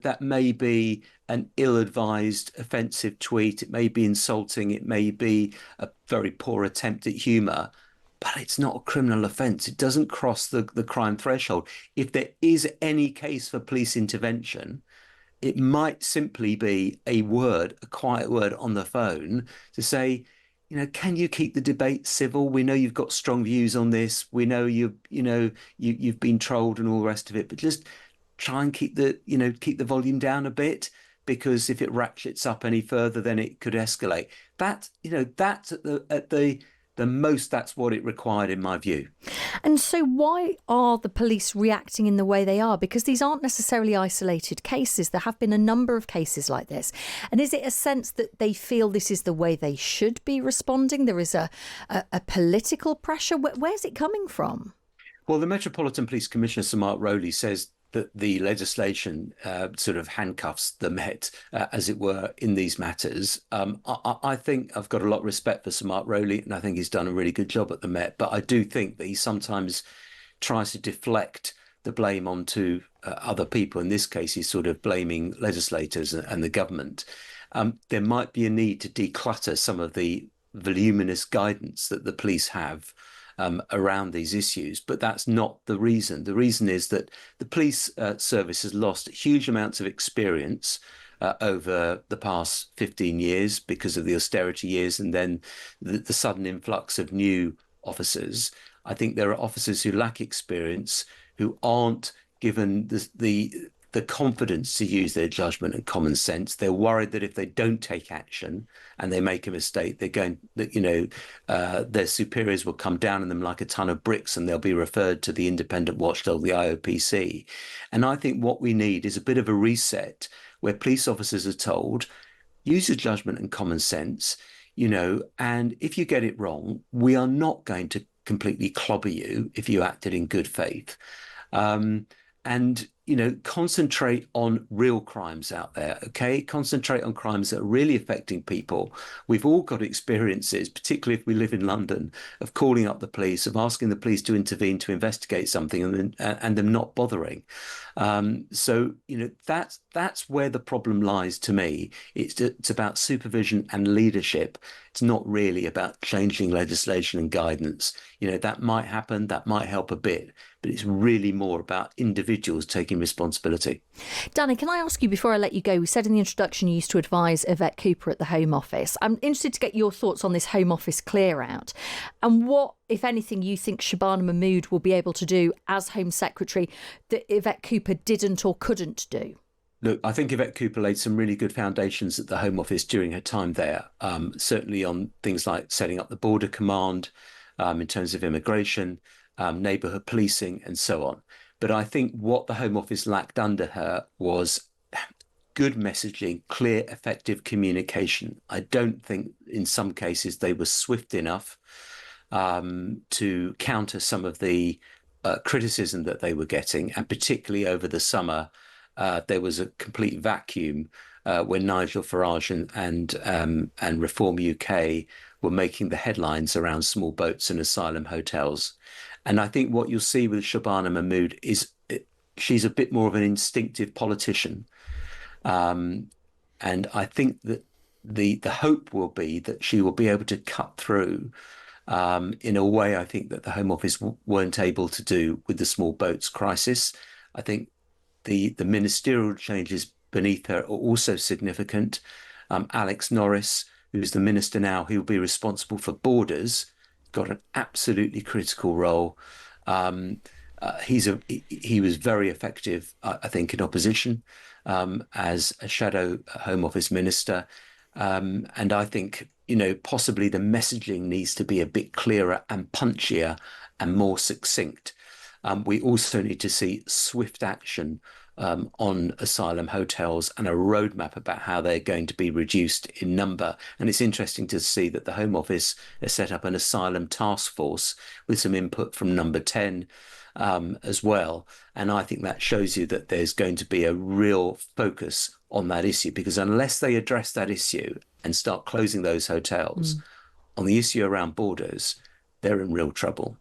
That may be an ill-advised, offensive tweet. It may be insulting. It may be a very poor attempt at humour, but it's not a criminal offence. It doesn't cross the crime threshold. If there is any case for police intervention, it might simply be a word, a quiet word on the phone to say, can you keep the debate civil? We know you've got strong views on this. We know you've been trolled and all the rest of it, but just try and keep the volume down a bit, because if it ratchets up any further, then it could escalate. That's at the most, that's what it required in my view. And so why are the police reacting in the way they are? Because these aren't necessarily isolated cases. There have been a number of cases like this. And is it a sense that they feel this is the way they should be responding? There is a political pressure. Where's it coming from? Well, the Metropolitan Police Commissioner, Sir Mark Rowley, says that the legislation sort of handcuffs the Met, as it were, in these matters. I think I've got a lot of respect for Sir Mark Rowley, and I think he's done a really good job at the Met. But I do think that he sometimes tries to deflect the blame onto other people. In this case, he's sort of blaming legislators and the government. There might be a need to declutter some of the voluminous guidance that the police have around these issues, but that's not the reason. The reason is that the police service has lost huge amounts of experience over the past 15 years because of the austerity years and then the sudden influx of new officers. I think there are officers who lack experience, who aren't given the confidence to use their judgment and common sense. They're worried that if they don't take action and they make a mistake, their superiors will come down on them like a ton of bricks and they'll be referred to the independent watchdog, the IOPC. And I think what we need is a bit of a reset where police officers are told, use your judgment and common sense, and if you get it wrong, we are not going to completely clobber you if you acted in good faith. And concentrate on real crimes out there, okay? Concentrate on crimes that are really affecting people. We've all got experiences, particularly if we live in London, of calling up the police, of asking the police to intervene to investigate something and them not bothering. So that's where the problem lies to me. It's about supervision and leadership. It's not really about changing legislation and guidance. That might happen, that might help a bit, but it's really more about individuals taking responsibility. Danny, can I ask you before I let you go, we said in the introduction you used to advise Yvette Copper at the Home Office. I'm interested to get your thoughts on this Home Office clear out and what, if anything, you think Shabana Mahmood will be able to do as Home Secretary that Yvette Copper didn't or couldn't do. Look, I think Yvette Copper laid some really good foundations at the Home Office during her time there, certainly on things like setting up the Border Command, in terms of immigration, neighbourhood policing and so on. But I think what the Home Office lacked under her was good messaging, clear, effective communication. I don't think in some cases they were swift enough to counter some of the criticism that they were getting. And particularly over the summer, there was a complete vacuum when Nigel Farage and Reform UK were making the headlines around small boats and asylum hotels. And I think what you'll see with Shabana Mahmood is she's a bit more of an instinctive politician. And I think that the hope will be that she will be able to cut through in a way I think that the Home Office weren't able to do with the small boats crisis. I think the ministerial changes beneath her are also significant. Alex Norris, who's the minister now, who will be responsible for borders, got an absolutely critical role. He was very effective, I think, in opposition as a shadow Home Office minister. And I think, possibly the messaging needs to be a bit clearer and punchier and more succinct. We also need to see swift action on asylum hotels and a roadmap about how they're going to be reduced in number. And it's interesting to see that the Home Office has set up an asylum task force with some input from Number 10 as well. And I think that shows you that there's going to be a real focus on that issue, because unless they address that issue and start closing those hotels on the issue around borders, they're in real trouble.